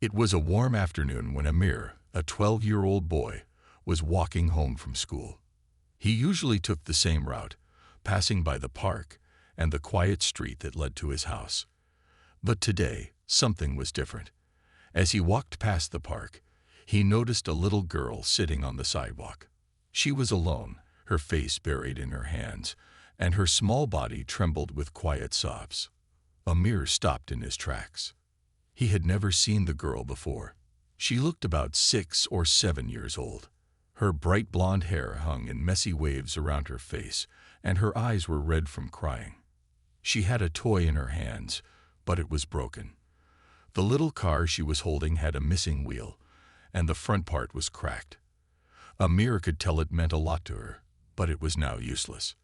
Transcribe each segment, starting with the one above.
It was a warm afternoon when Amir, a 12-year-old boy, was walking home from school. He usually took the same route, passing by the park and the quiet street that led to his house. But today, something was different. As he walked past the park, he noticed a little girl sitting on the sidewalk. She was alone, her face buried in her hands, and her small body trembled with quiet sobs. Amir stopped in his tracks. He had never seen the girl before. She looked about 6 or 7 years old. Her bright blonde hair hung in messy waves around her face, and her eyes were red from crying. She had a toy in her hands, but it was broken. The little car she was holding had a missing wheel, and the front part was cracked. Amir could tell it meant a lot to her, but it was now useless.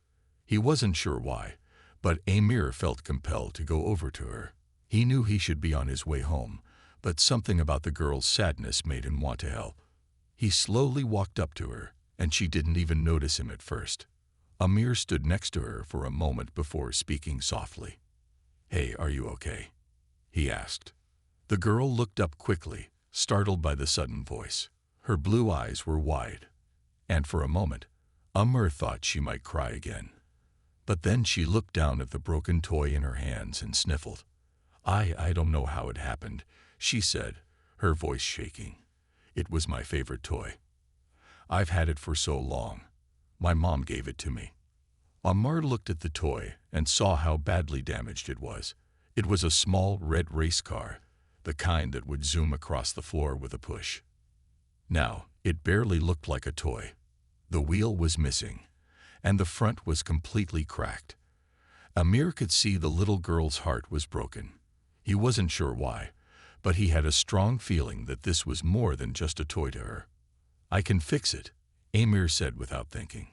He wasn't sure why, but Amir felt compelled to go over to her. He knew he should be on his way home, but something about the girl's sadness made him want to help. He slowly walked up to her, and she didn't even notice him at first. Amir stood next to her for a moment before speaking softly. "Hey, are you okay?" he asked. The girl looked up quickly, startled by the sudden voice. Her blue eyes were wide, and for a moment, Amir thought she might cry again. But then she looked down at the broken toy in her hands and sniffled. I don't know how it happened," she said, her voice shaking. "It was my favorite toy. I've had it for so long. My mom gave it to me." Amir looked at the toy and saw how badly damaged it was. It was a small red race car, the kind that would zoom across the floor with a push. Now, it barely looked like a toy. The wheel was missing, and the front was completely cracked. Amir could see the little girl's heart was broken. He wasn't sure why, but he had a strong feeling that this was more than just a toy to her. "I can fix it," Amir said without thinking.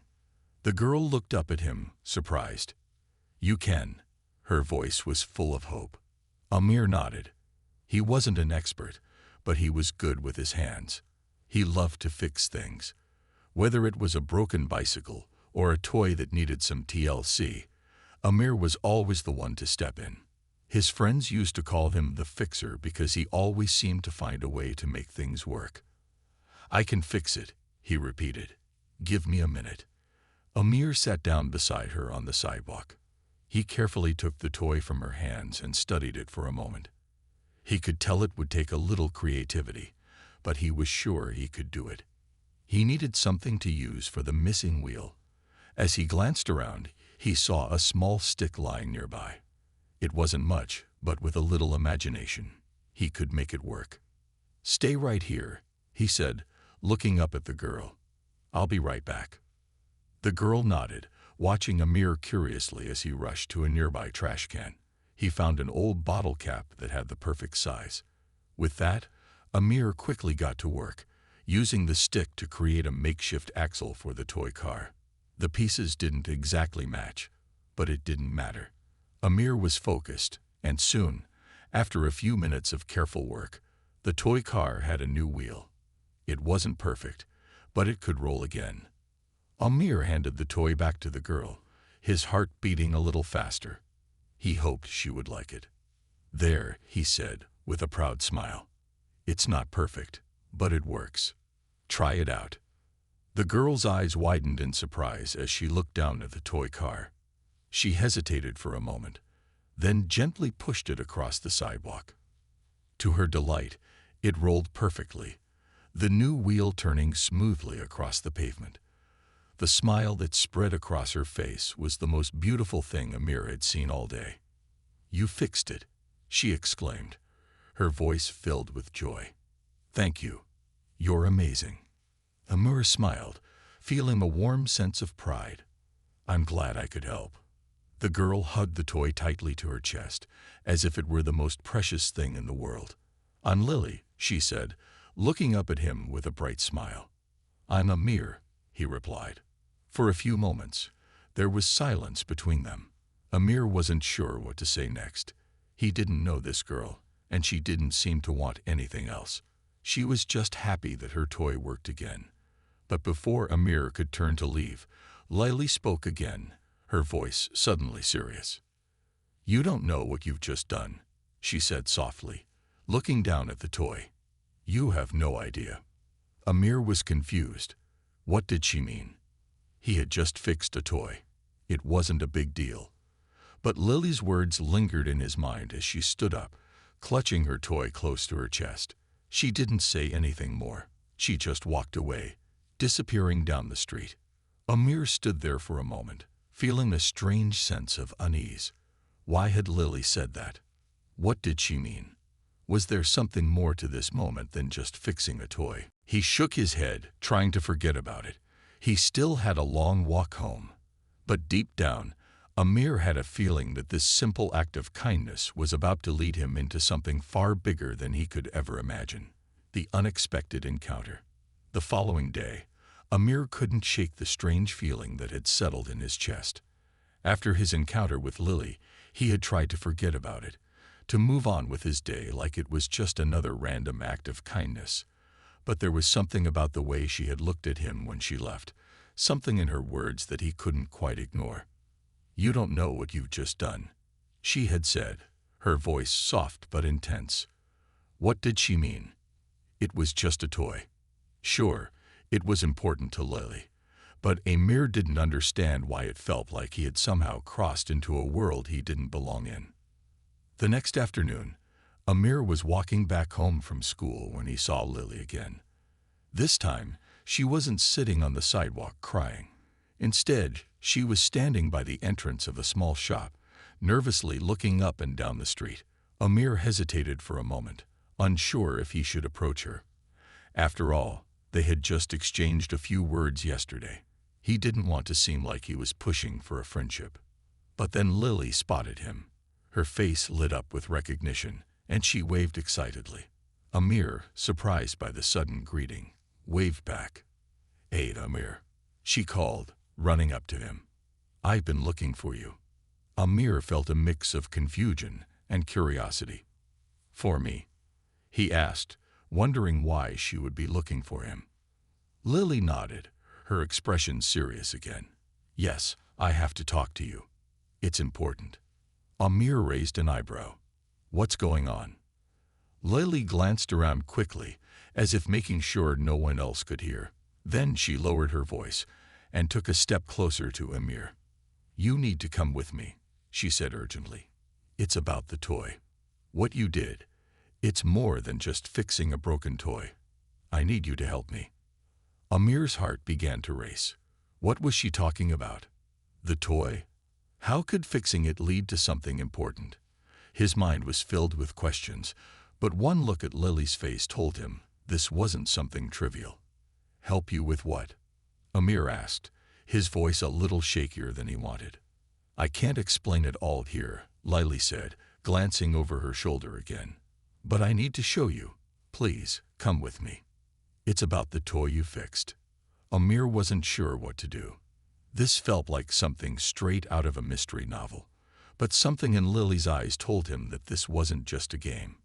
The girl looked up at him, surprised. "You can." Her voice was full of hope. Amir nodded. He wasn't an expert, but he was good with his hands. He loved to fix things. Whether it was a broken bicycle or a toy that needed some TLC, Amir was always the one to step in. His friends used to call him the fixer because he always seemed to find a way to make things work. "I can fix it," he repeated. "Give me a minute." Amir sat down beside her on the sidewalk. He carefully took the toy from her hands and studied it for a moment. He could tell it would take a little creativity, but he was sure he could do it. He needed something to use for the missing wheel. As he glanced around, he saw a small stick lying nearby. It wasn't much, but with a little imagination, he could make it work. "Stay right here," he said, looking up at the girl. "I'll be right back." The girl nodded, watching Amir curiously as he rushed to a nearby trash can. He found an old bottle cap that had the perfect size. With that, Amir quickly got to work, using the stick to create a makeshift axle for the toy car. The pieces didn't exactly match, but it didn't matter. Amir was focused, and soon, after a few minutes of careful work, the toy car had a new wheel. It wasn't perfect, but it could roll again. Amir handed the toy back to the girl, his heart beating a little faster. He hoped she would like it. "There," he said, with a proud smile. "It's not perfect, but it works. Try it out." The girl's eyes widened in surprise as she looked down at the toy car. She hesitated for a moment, then gently pushed it across the sidewalk. To her delight, it rolled perfectly, the new wheel turning smoothly across the pavement. The smile that spread across her face was the most beautiful thing Amir had seen all day. "You fixed it," she exclaimed, her voice filled with joy. "Thank you. You're amazing." Amir smiled, feeling a warm sense of pride. "I'm glad I could help." The girl hugged the toy tightly to her chest, as if it were the most precious thing in the world. "I'm Lily," she said, looking up at him with a bright smile. "I'm Amir," he replied. For a few moments, there was silence between them. Amir wasn't sure what to say next. He didn't know this girl, and she didn't seem to want anything else. She was just happy that her toy worked again. But before Amir could turn to leave, Lily spoke again, her voice suddenly serious. "You don't know what you've just done," she said softly, looking down at the toy. You have no idea. Amir was confused. What did she mean? He had just fixed a toy. It wasn't a big deal. But Lily's words lingered in his mind as she stood up, clutching her toy close to her chest. She didn't say anything more. She just walked away, disappearing down the street. Amir stood there for a moment, feeling a strange sense of unease. Why had Lily said that? What did she mean? Was there something more to this moment than just fixing a toy? He shook his head, trying to forget about it. He still had a long walk home. But deep down, Amir had a feeling that this simple act of kindness was about to lead him into something far bigger than he could ever imagine. The unexpected encounter. The following day, Amir couldn't shake the strange feeling that had settled in his chest. After his encounter with Lily, he had tried to forget about it, to move on with his day like it was just another random act of kindness. But there was something about the way she had looked at him when she left, something in her words that he couldn't quite ignore. "You don't know what you've just done," she had said, her voice soft but intense. What did she mean? It was just a toy. Sure, it was important to Lily, but Amir didn't understand why it felt like he had somehow crossed into a world he didn't belong in. The next afternoon, Amir was walking back home from school when he saw Lily again. This time, she wasn't sitting on the sidewalk crying. Instead, she was standing by the entrance of a small shop, nervously looking up and down the street. Amir hesitated for a moment, unsure if he should approach her. After all, they had just exchanged a few words yesterday. He didn't want to seem like he was pushing for a friendship. But then Lily spotted him. Her face lit up with recognition, and she waved excitedly. Amir, surprised by the sudden greeting, waved back. "Hey, Amir," she called, running up to him. "I've been looking for you." Amir felt a mix of confusion and curiosity. "For me?" he asked, wondering why she would be looking for him. Lily nodded, her expression serious again. "Yes, I have to talk to you. It's important." Amir raised an eyebrow. "What's going on?" Lily glanced around quickly, as if making sure no one else could hear. Then she lowered her voice and took a step closer to Amir. "You need to come with me," she said urgently. "It's about the toy. What you did. It's more than just fixing a broken toy. I need you to help me." Amir's heart began to race. What was she talking about? The toy? How could fixing it lead to something important? His mind was filled with questions, but one look at Lily's face told him this wasn't something trivial. "Help you with what?" Amir asked, his voice a little shakier than he wanted. "I can't explain it all here," Lily said, glancing over her shoulder again. "But I need to show you. Please, come with me. It's about the toy you fixed." Amir wasn't sure what to do. This felt like something straight out of a mystery novel, but something in Lily's eyes told him that this wasn't just a game.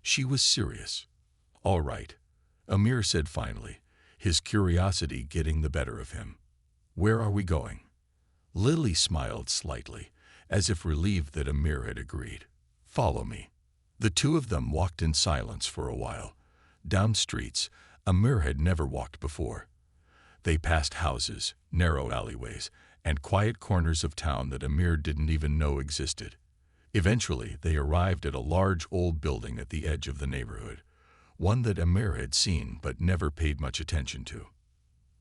She was serious. "All right," Amir said finally, his curiosity getting the better of him. "Where are we going?" Lily smiled slightly, as if relieved that Amir had agreed. "Follow me." The two of them walked in silence for a while, down streets Amir had never walked before. They passed houses, narrow alleyways, and quiet corners of town that Amir didn't even know existed. Eventually, they arrived at a large old building at the edge of the neighborhood, one that Amir had seen but never paid much attention to.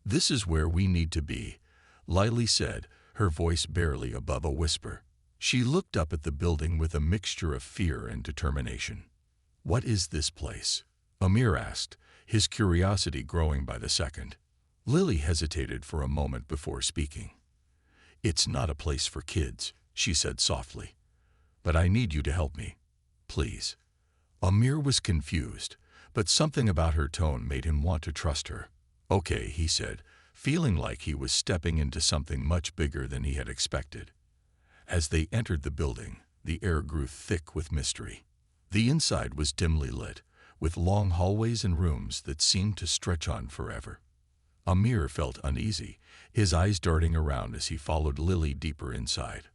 "This is where we need to be," Lily said, her voice barely above a whisper. She looked up at the building with a mixture of fear and determination. "What is this place?" Amir asked, his curiosity growing by the second. Lily hesitated for a moment before speaking. "It's not a place for kids," she said softly. "But I need you to help me. Please." Amir was confused, but something about her tone made him want to trust her. "Okay," he said, feeling like he was stepping into something much bigger than he had expected. As they entered the building, the air grew thick with mystery. The inside was dimly lit, with long hallways and rooms that seemed to stretch on forever. Amir felt uneasy, his eyes darting around as he followed Lily deeper inside.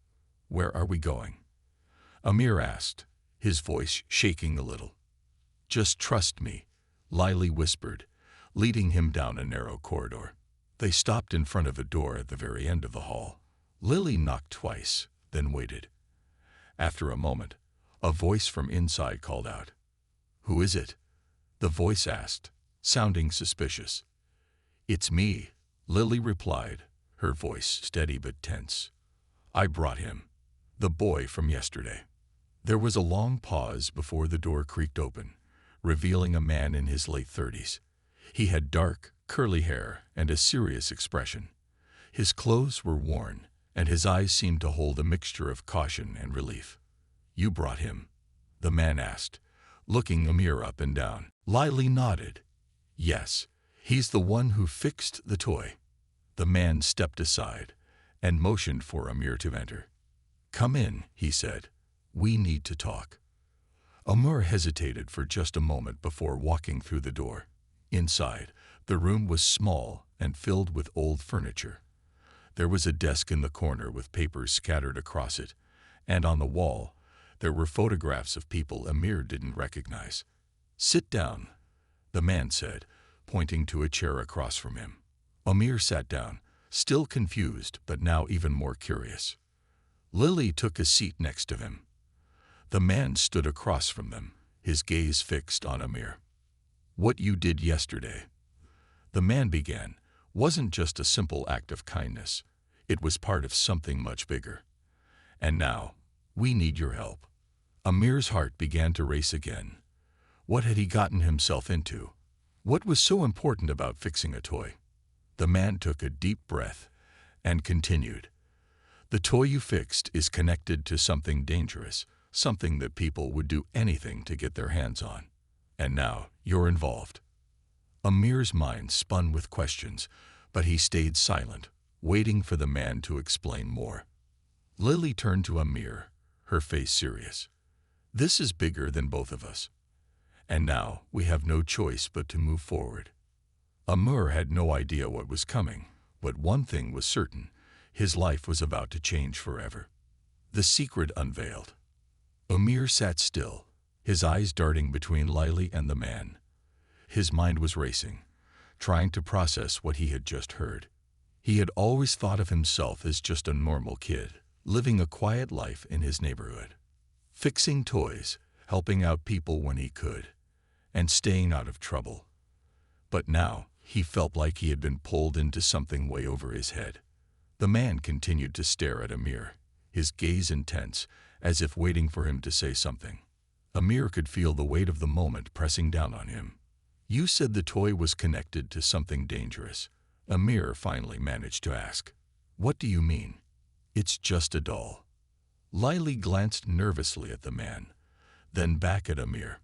"Where are we going?" Amir asked, his voice shaking a little. "Just trust me," Lily whispered, leading him down a narrow corridor. They stopped in front of a door at the very end of the hall. Lily knocked twice, then waited. After a moment, a voice from inside called out. "Who is it?" the voice asked, sounding suspicious. "It's me," Lily replied, her voice steady but tense. "I brought him, the boy from yesterday." There was a long pause before the door creaked open, revealing a man in his late 30s. He had dark, curly hair and a serious expression. His clothes were worn, and his eyes seemed to hold a mixture of caution and relief. "You brought him?" the man asked, looking Amir up and down. Lily nodded. "Yes, he's the one who fixed the toy." The man stepped aside and motioned for Amir to enter. "Come in," he said. "We need to talk." Amir hesitated for just a moment before walking through the door. Inside, the room was small and filled with old furniture. There was a desk in the corner with papers scattered across it, and on the wall, there were photographs of people Amir didn't recognize. "Sit down," the man said, pointing to a chair across from him. Amir sat down, still confused but now even more curious. Lily took a seat next to him. The man stood across from them, his gaze fixed on Amir. "What you did yesterday," the man began, "wasn't just a simple act of kindness. It was part of something much bigger. And now, we need your help." Amir's heart began to race again. What had he gotten himself into? What was so important about fixing a toy? The man took a deep breath and continued. "The toy you fixed is connected to something dangerous, something that people would do anything to get their hands on. And now you're involved." Amir's mind spun with questions, but he stayed silent, waiting for the man to explain more. Lily turned to Amir, her face serious. "This is bigger than both of us. And now we have no choice but to move forward." Amir had no idea what was coming, but one thing was certain. His life was about to change forever. The secret unveiled. Amir sat still, his eyes darting between Lily and the man. His mind was racing, trying to process what he had just heard. He had always thought of himself as just a normal kid, living a quiet life in his neighborhood, fixing toys, helping out people when he could, and staying out of trouble. But now, he felt like he had been pulled into something way over his head. The man continued to stare at Amir, his gaze intense, as if waiting for him to say something. Amir could feel the weight of the moment pressing down on him. "You said the toy was connected to something dangerous," Amir finally managed to ask. "What do you mean?" "It's just a doll." Lily glanced nervously at the man, then back at Amir.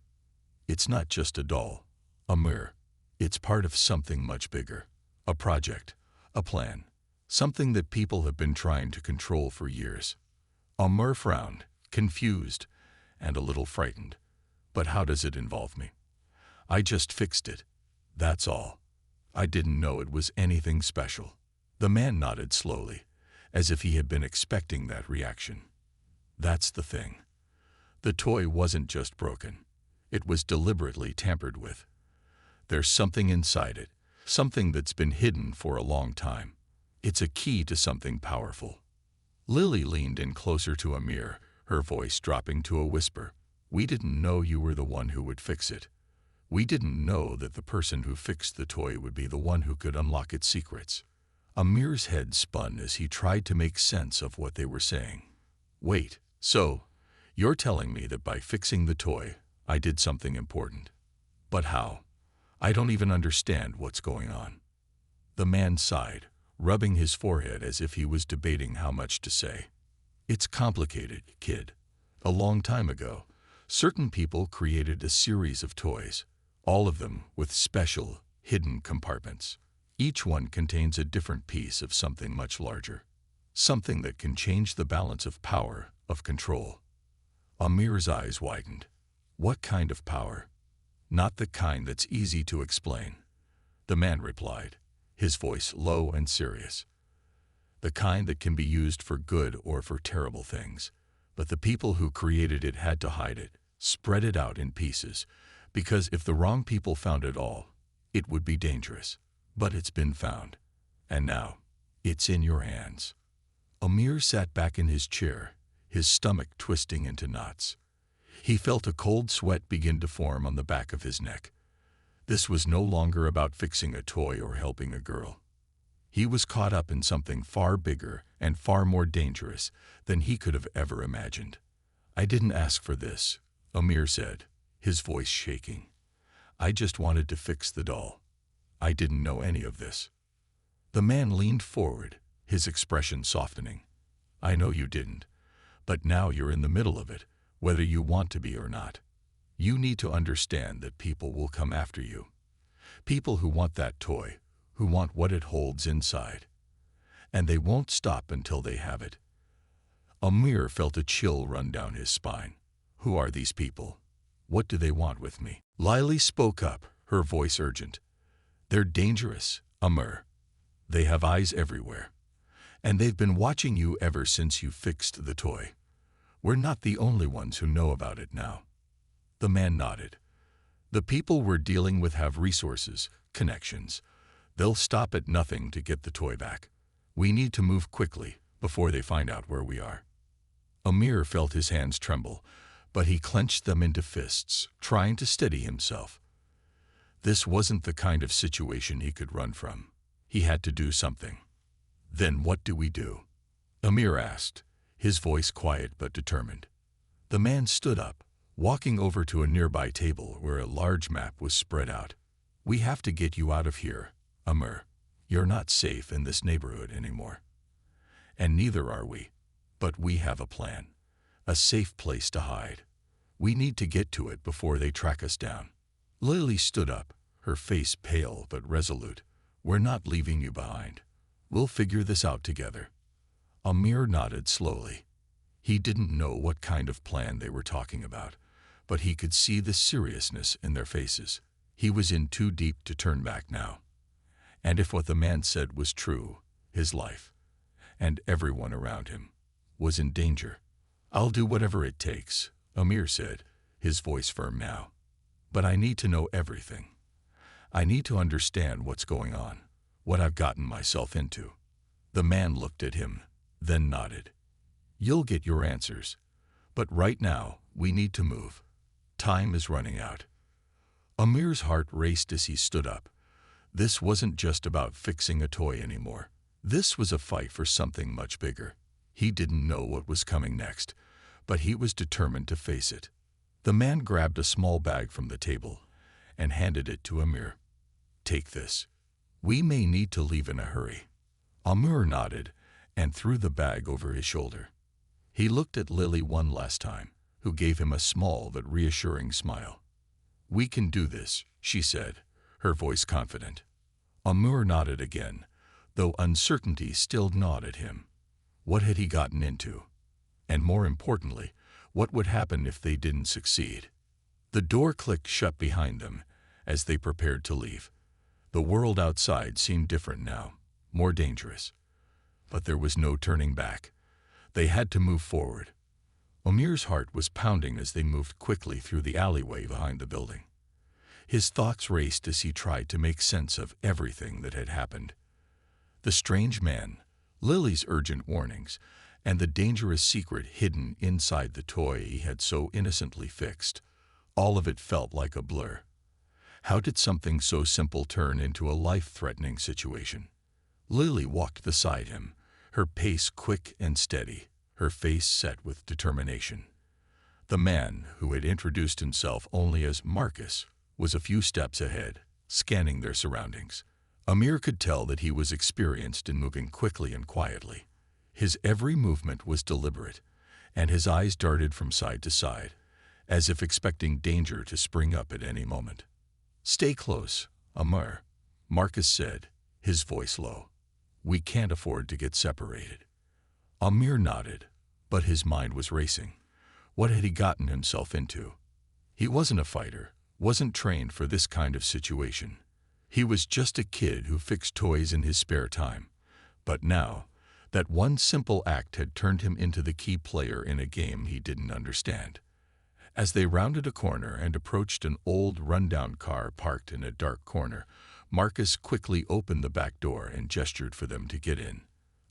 "It's not just a doll, Amir. It's part of something much bigger. A project, a plan, something that people have been trying to control for years." Amir frowned, confused, and a little frightened. "But how does it involve me?" "I just fixed it. That's all. I didn't know it was anything special." The man nodded slowly, as if he had been expecting that reaction. "That's the thing. The toy wasn't just broken. It was deliberately tampered with. There's something inside it, something that's been hidden for a long time. It's a key to something powerful." Lily leaned in closer to Amir, her voice dropping to a whisper. "We didn't know you were the one who would fix it. We didn't know that the person who fixed the toy would be the one who could unlock its secrets." Amir's head spun as he tried to make sense of what they were saying. "Wait, so you're telling me that by fixing the toy, I did something important? But how? I don't even understand what's going on." The man sighed, rubbing his forehead as if he was debating how much to say. "It's complicated, kid. A long time ago, certain people created a series of toys, all of them with special, hidden compartments. Each one contains a different piece of something much larger, something that can change the balance of power, of control." Amir's eyes widened. "What kind of power?" "Not the kind that's easy to explain," the man replied, his voice low and serious. "The kind that can be used for good or for terrible things. But the people who created it had to hide it, spread it out in pieces, Because if the wrong people found it all, it would be dangerous. But it's been found. And now, it's in your hands. Amir sat back in his chair, his stomach twisting into knots. He felt a cold sweat begin to form on the back of his neck. This was no longer about fixing a toy or helping a girl. He was caught up in something far bigger and far more dangerous than he could have ever imagined. "I didn't ask for this," Amir said, his voice shaking. "I just wanted to fix the doll. I didn't know any of this." The man leaned forward, his expression softening. "I know you didn't, but now you're in the middle of it, whether you want to be or not. You need to understand that people will come after you. People who want that toy, who want what it holds inside. And they won't stop until they have it." Amir felt a chill run down his spine. "Who are these people? What do they want with me?" Lily spoke up, her voice urgent. "They're dangerous, Amir. They have eyes everywhere. And they've been watching you ever since you fixed the toy. We're not the only ones who know about it now." The man nodded. "The people we're dealing with have resources, connections. They'll stop at nothing to get the toy back. We need to move quickly before they find out where we are." Amir felt his hands tremble, but he clenched them into fists, trying to steady himself. This wasn't the kind of situation he could run from. He had to do something. "Then what do we do?" Amir asked, his voice quiet but determined. The man stood up, walking over to a nearby table where a large map was spread out. "We have to get you out of here, Amir. You're not safe in this neighborhood anymore. And neither are we. But we have a plan. A safe place to hide. We need to get to it before they track us down." Lily stood up, her face pale but resolute. "We're not leaving you behind. We'll figure this out together." Amir nodded slowly. He didn't know what kind of plan they were talking about, but he could see the seriousness in their faces. He was in too deep to turn back now. And if what the man said was true, his life, and everyone around him, was in danger. "I'll do whatever it takes," Amir said, his voice firm now. "But I need to know everything. I need to understand what's going on, what I've gotten myself into." The man looked at him, then nodded. "You'll get your answers. But right now, we need to move. Time is running out." Amir's heart raced as he stood up. This wasn't just about fixing a toy anymore. This was a fight for something much bigger. He didn't know what was coming next, but he was determined to face it. The man grabbed a small bag from the table and handed it to Amir. "Take this. We may need to leave in a hurry." Amir nodded and threw the bag over his shoulder. He looked at Lily one last time, who gave him a small but reassuring smile. "We can do this," she said, her voice confident. Amir nodded again, though uncertainty still gnawed at him. What had he gotten into? And more importantly, what would happen if they didn't succeed? The door clicked shut behind them as they prepared to leave. The world outside seemed different now, more dangerous. But there was no turning back. They had to move forward. Amir's heart was pounding as they moved quickly through the alleyway behind the building. His thoughts raced as he tried to make sense of everything that had happened. The strange man, Lily's urgent warnings, and the dangerous secret hidden inside the toy he had so innocently fixed. All of it felt like a blur. How did something so simple turn into a life-threatening situation? Lily walked beside him, her pace quick and steady, her face set with determination. The man, who had introduced himself only as Marcus, was a few steps ahead, scanning their surroundings. Amir could tell that he was experienced in moving quickly and quietly. His every movement was deliberate, and his eyes darted from side to side, as if expecting danger to spring up at any moment. "Stay close, Amir," Marcus said, his voice low. "We can't afford to get separated." Amir nodded, but his mind was racing. What had he gotten himself into? He wasn't a fighter, wasn't trained for this kind of situation. He was just a kid who fixed toys in his spare time. But now, that one simple act had turned him into the key player in a game he didn't understand. As they rounded a corner and approached an old, rundown car parked in a dark corner, Marcus quickly opened the back door and gestured for them to get in.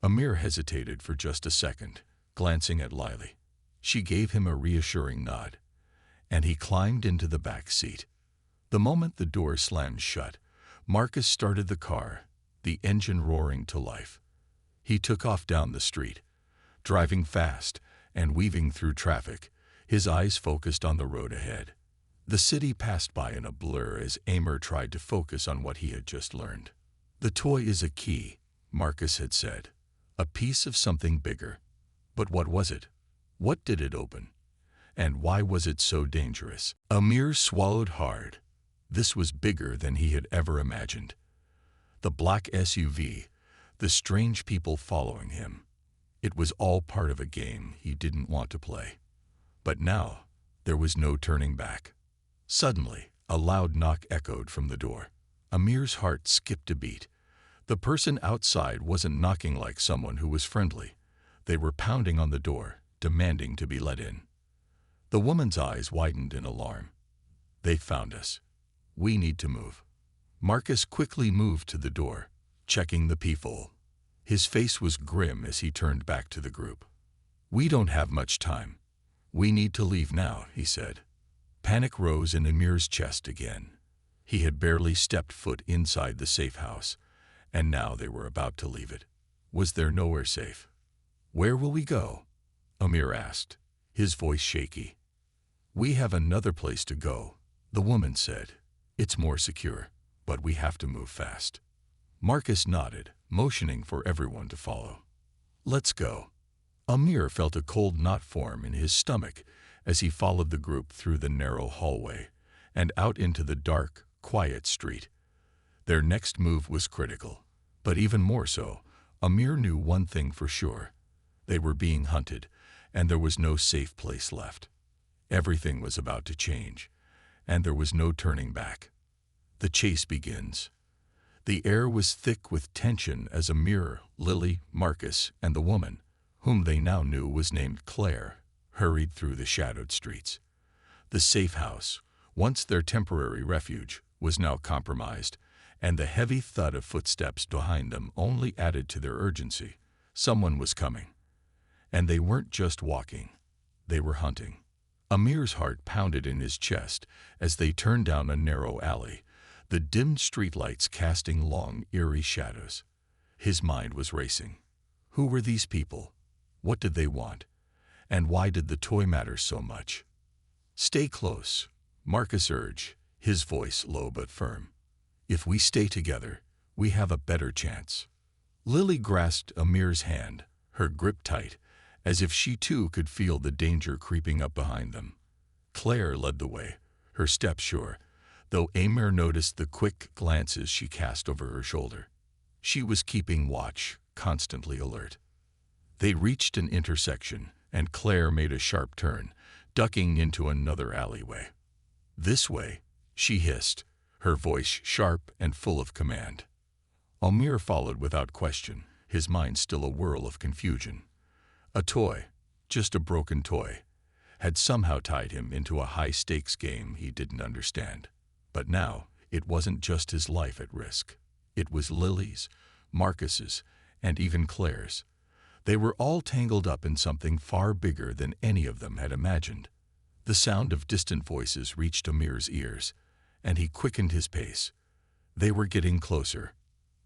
Amir hesitated for just a second, glancing at Lily. She gave him a reassuring nod, and he climbed into the back seat. The moment the door slammed shut, Marcus started the car, the engine roaring to life. He took off down the street, driving fast and weaving through traffic, his eyes focused on the road ahead. The city passed by in a blur as Amir tried to focus on what he had just learned. The toy is a key, Marcus had said. A piece of something bigger. But what was it? What did it open? And why was it so dangerous? Amir swallowed hard. This was bigger than he had ever imagined. The black SUV, the strange people following him. It was all part of a game he didn't want to play. But now, there was no turning back. Suddenly, a loud knock echoed from the door. Amir's heart skipped a beat. The person outside wasn't knocking like someone who was friendly. They were pounding on the door, demanding to be let in. The woman's eyes widened in alarm. They found us. We need to move. Marcus quickly moved to the door, checking the peephole. His face was grim as he turned back to the group. We don't have much time. We need to leave now, he said. Panic rose in Amir's chest again. He had barely stepped foot inside the safe house, and now they were about to leave it. Was there nowhere safe? Where will we go? Amir asked, his voice shaky. We have another place to go, the woman said. It's more secure, but we have to move fast. Marcus nodded, motioning for everyone to follow. Let's go. Amir felt a cold knot form in his stomach as he followed the group through the narrow hallway and out into the dark, quiet street. Their next move was critical, but even more so, Amir knew one thing for sure. They were being hunted, and there was no safe place left. Everything was about to change, and there was no turning back. The chase begins. The air was thick with tension as Amir, Lily, Marcus, and the woman, whom they now knew was named Claire, hurried through the shadowed streets. The safe house, once their temporary refuge, was now compromised, and the heavy thud of footsteps behind them only added to their urgency. Someone was coming. And they weren't just walking. They were hunting. Amir's heart pounded in his chest as they turned down a narrow alley, the dimmed streetlights casting long, eerie shadows. His mind was racing. Who were these people? What did they want? And why did the toy matter so much? Stay close, Marcus urged, his voice low but firm. If we stay together, we have a better chance. Lily grasped Amir's hand, her grip tight, as if she too could feel the danger creeping up behind them. Claire led the way, her step sure, though Amir noticed the quick glances she cast over her shoulder. She was keeping watch, constantly alert. They reached an intersection, and Claire made a sharp turn, ducking into another alleyway. This way, she hissed, her voice sharp and full of command. Amir followed without question, his mind still a whirl of confusion. A toy, just a broken toy, had somehow tied him into a high-stakes game he didn't understand. But now, it wasn't just his life at risk. It was Lily's, Marcus's, and even Claire's. They were all tangled up in something far bigger than any of them had imagined. The sound of distant voices reached Amir's ears, and he quickened his pace. They were getting closer.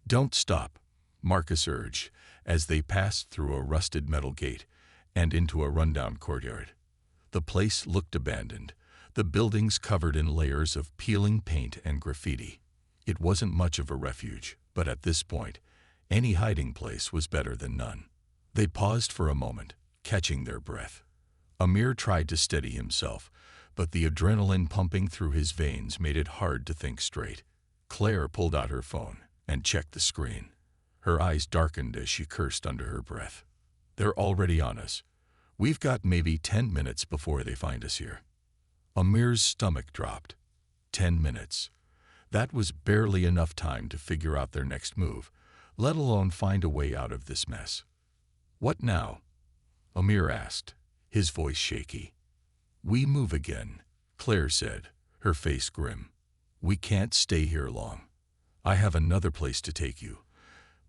Don't stop, Marcus urged, as they passed through a rusted metal gate and into a rundown courtyard. The place looked abandoned, the buildings covered in layers of peeling paint and graffiti. It wasn't much of a refuge, but at this point, any hiding place was better than none. They paused for a moment, catching their breath. Amir tried to steady himself, but the adrenaline pumping through his veins made it hard to think straight. Claire pulled out her phone and checked the screen. Her eyes darkened as she cursed under her breath. They're already on us. We've got maybe 10 minutes before they find us here. Amir's stomach dropped. 10 minutes. That was barely enough time to figure out their next move, let alone find a way out of this mess. What now? Amir asked, his voice shaky. "We move again," Claire said, her face grim. "We can't stay here long. I have another place to take you,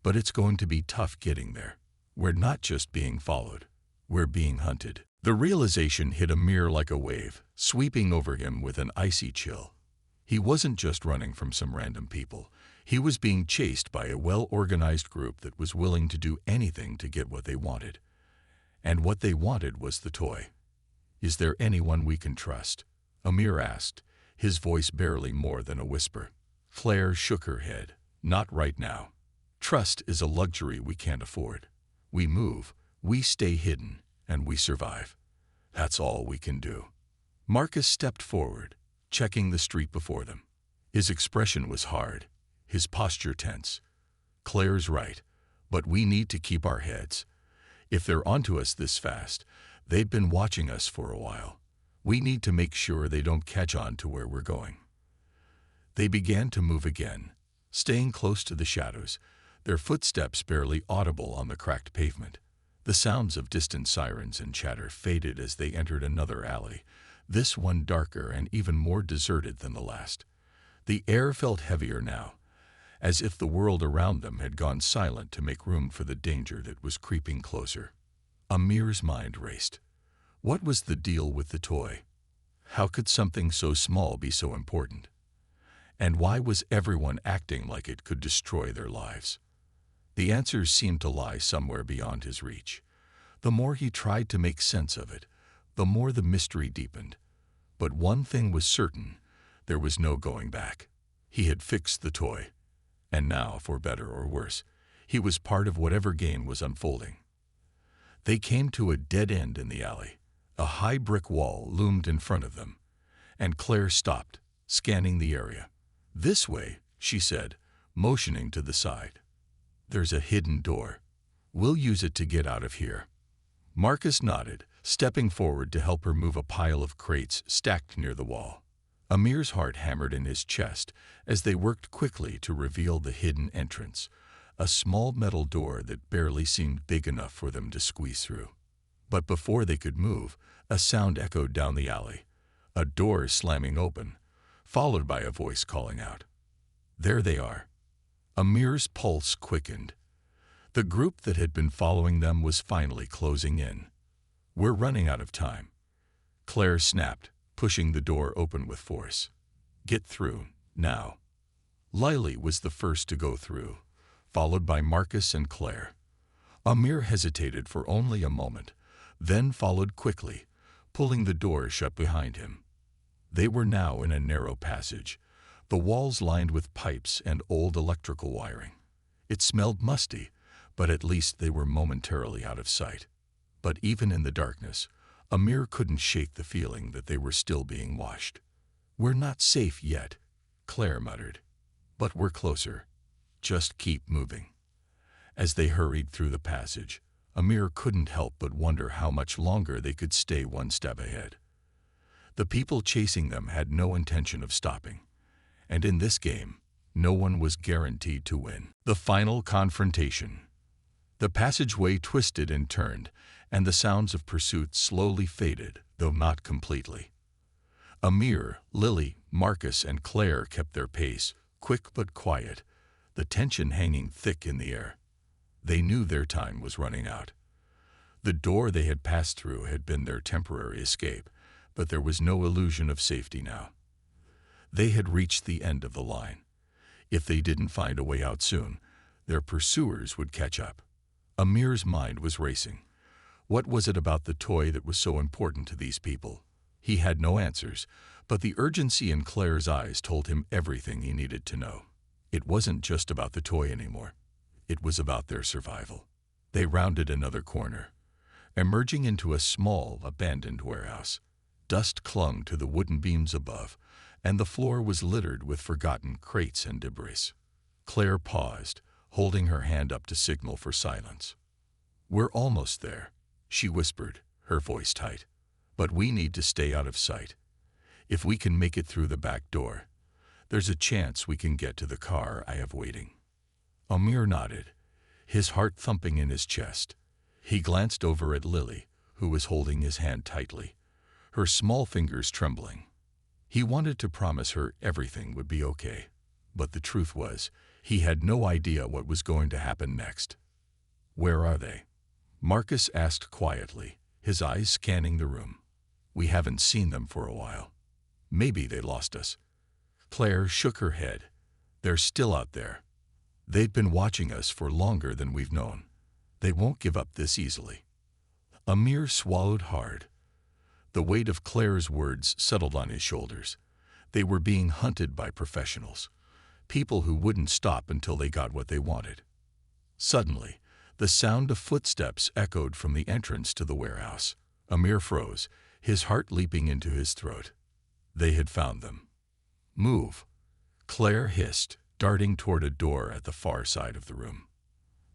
but it's going to be tough getting there. We're not just being followed, we're being hunted." The realization hit Amir like a wave, sweeping over him with an icy chill. He wasn't just running from some random people. He was being chased by a well-organized group that was willing to do anything to get what they wanted. And what they wanted was the toy. "Is there anyone we can trust?" Amir asked, his voice barely more than a whisper. Claire shook her head. "Not right now. Trust is a luxury we can't afford. We move, we stay hidden, and we survive. That's all we can do." Marcus stepped forward, checking the street before them. His expression was hard, his posture tense. "Claire's right, but we need to keep our heads. If they're onto us this fast, they've been watching us for a while. We need to make sure they don't catch on to where we're going." They began to move again, staying close to the shadows, their footsteps barely audible on the cracked pavement. The sounds of distant sirens and chatter faded as they entered another alley, this one darker and even more deserted than the last. The air felt heavier now, as if the world around them had gone silent to make room for the danger that was creeping closer. Amir's mind raced. What was the deal with the toy? How could something so small be so important? And why was everyone acting like it could destroy their lives? The answers seemed to lie somewhere beyond his reach. The more he tried to make sense of it, the more the mystery deepened. But one thing was certain, there was no going back. He had fixed the toy, and now, for better or worse, he was part of whatever game was unfolding. They came to a dead end in the alley. A high brick wall loomed in front of them, and Claire stopped, scanning the area. "This way," she said, motioning to the side. "There's a hidden door. We'll use it to get out of here." Marcus nodded, stepping forward to help her move a pile of crates stacked near the wall. Amir's heart hammered in his chest as they worked quickly to reveal the hidden entrance, a small metal door that barely seemed big enough for them to squeeze through. But before they could move, a sound echoed down the alley, a door slamming open, followed by a voice calling out. There they are. Amir's pulse quickened. The group that had been following them was finally closing in. "We're running out of time," Claire snapped, pushing the door open with force. "Get through, now." Lily was the first to go through, followed by Marcus and Claire. Amir hesitated for only a moment, then followed quickly, pulling the door shut behind him. They were now in a narrow passage, the walls lined with pipes and old electrical wiring. It smelled musty, but at least they were momentarily out of sight. But even in the darkness, Amir couldn't shake the feeling that they were still being watched. "We're not safe yet," Claire muttered. "But we're closer. Just keep moving." As they hurried through the passage, Amir couldn't help but wonder how much longer they could stay one step ahead. The people chasing them had no intention of stopping, and in this game, no one was guaranteed to win. The final confrontation. The passageway twisted and turned, and the sounds of pursuit slowly faded, though not completely. Amir, Lily, Marcus, and Claire kept their pace, quick but quiet, the tension hanging thick in the air. They knew their time was running out. The door they had passed through had been their temporary escape, but there was no illusion of safety now. They had reached the end of the line. If they didn't find a way out soon, their pursuers would catch up. Amir's mind was racing. What was it about the toy that was so important to these people? He had no answers, but the urgency in Claire's eyes told him everything he needed to know. It wasn't just about the toy anymore. It was about their survival. They rounded another corner, emerging into a small, abandoned warehouse. Dust clung to the wooden beams above, and the floor was littered with forgotten crates and debris. Claire paused, holding her hand up to signal for silence. "We're almost there," she whispered, her voice tight. "But we need to stay out of sight. If we can make it through the back door, there's a chance we can get to the car I have waiting." Amir nodded, his heart thumping in his chest. He glanced over at Lily, who was holding his hand tightly, her small fingers trembling. He wanted to promise her everything would be okay, but the truth was, he had no idea what was going to happen next. "Where are they?" Marcus asked quietly, his eyes scanning the room. "We haven't seen them for a while. Maybe they lost us." Claire shook her head. "They're still out there. They've been watching us for longer than we've known. They won't give up this easily." Amir swallowed hard. The weight of Claire's words settled on his shoulders. They were being hunted by professionals, people who wouldn't stop until they got what they wanted. Suddenly, the sound of footsteps echoed from the entrance to the warehouse. Amir froze, his heart leaping into his throat. They had found them. "Move," Claire hissed, darting toward a door at the far side of the room.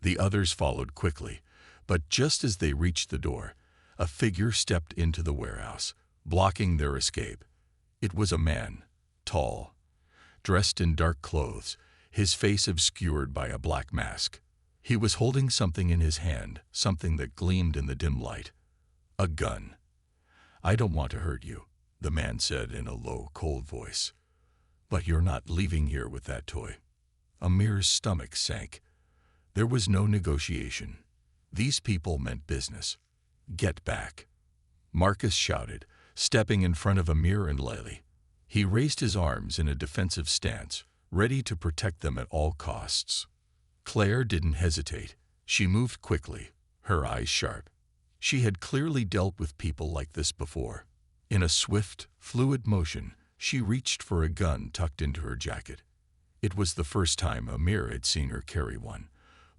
The others followed quickly, but just as they reached the door, a figure stepped into the warehouse, blocking their escape. It was a man, tall, dressed in dark clothes, his face obscured by a black mask. He was holding something in his hand, something that gleamed in the dim light. A gun. "I don't want to hurt you," the man said in a low, cold voice. "But you're not leaving here with that toy." Amir's stomach sank. There was no negotiation. These people meant business. "Get back," Marcus shouted, stepping in front of Amir and Lily. He raised his arms in a defensive stance, ready to protect them at all costs. Claire didn't hesitate. She moved quickly, her eyes sharp. She had clearly dealt with people like this before. In a swift, fluid motion, she reached for a gun tucked into her jacket. It was the first time Amir had seen her carry one,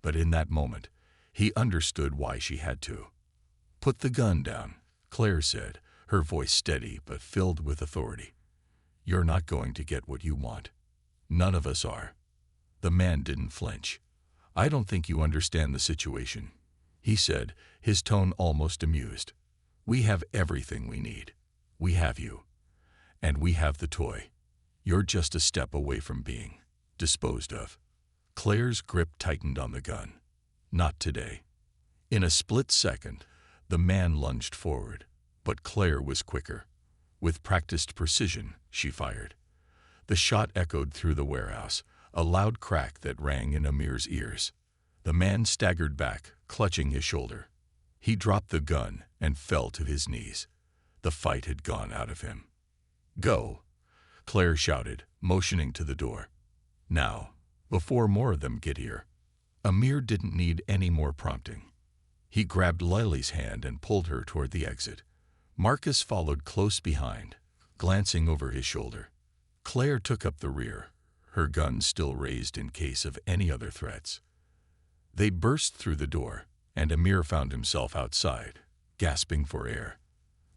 but in that moment, he understood why she had to. "Put the gun down," Claire said, her voice steady but filled with authority. "You're not going to get what you want. None of us are." The man didn't flinch. "I don't think you understand the situation," he said, his tone almost amused. "We have everything we need. We have you. And we have the toy. You're just a step away from being disposed of." Claire's grip tightened on the gun. Not today. In a split second, the man lunged forward, but Claire was quicker. With practiced precision, she fired. The shot echoed through the warehouse, a loud crack that rang in Amir's ears. The man staggered back, clutching his shoulder. He dropped the gun and fell to his knees. The fight had gone out of him. "Go," Claire shouted, motioning to the door. "Now, before more of them get here." Amir didn't need any more prompting. He grabbed Lily's hand and pulled her toward the exit. Marcus followed close behind, glancing over his shoulder. Claire took up the rear, her gun still raised in case of any other threats. They burst through the door, and Amir found himself outside, gasping for air.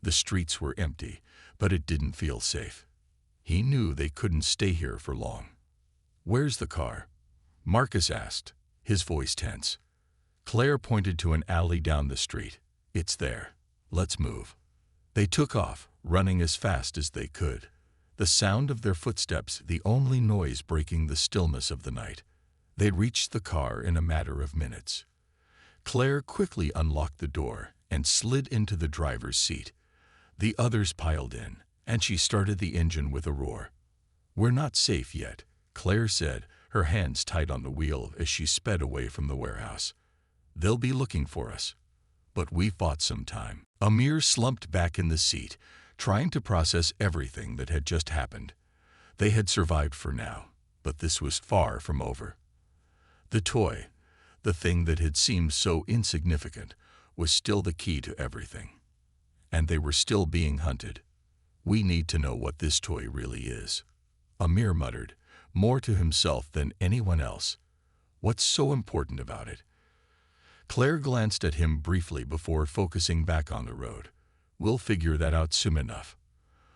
The streets were empty, but it didn't feel safe. He knew they couldn't stay here for long. "Where's the car?" Marcus asked, his voice tense. Claire pointed to an alley down the street. "It's there. Let's move." They took off, running as fast as they could, the sound of their footsteps the only noise breaking the stillness of the night. They reached the car in a matter of minutes. Claire quickly unlocked the door and slid into the driver's seat. The others piled in, and she started the engine with a roar. "We're not safe yet," Claire said, her hands tight on the wheel as she sped away from the warehouse. "They'll be looking for us. But we fought some time." Amir slumped back in the seat, trying to process everything that had just happened. They had survived for now, but this was far from over. The toy, the thing that had seemed so insignificant, was still the key to everything. And they were still being hunted. "We need to know what this toy really is," Amir muttered, more to himself than anyone else. "What's so important about it?" Claire glanced at him briefly before focusing back on the road. "We'll figure that out soon enough.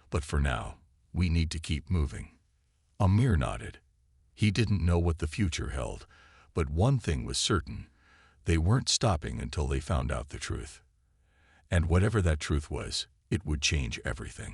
But for now, we need to keep moving." Amir nodded. He didn't know what the future held, but one thing was certain. They weren't stopping until they found out the truth. And whatever that truth was, it would change everything.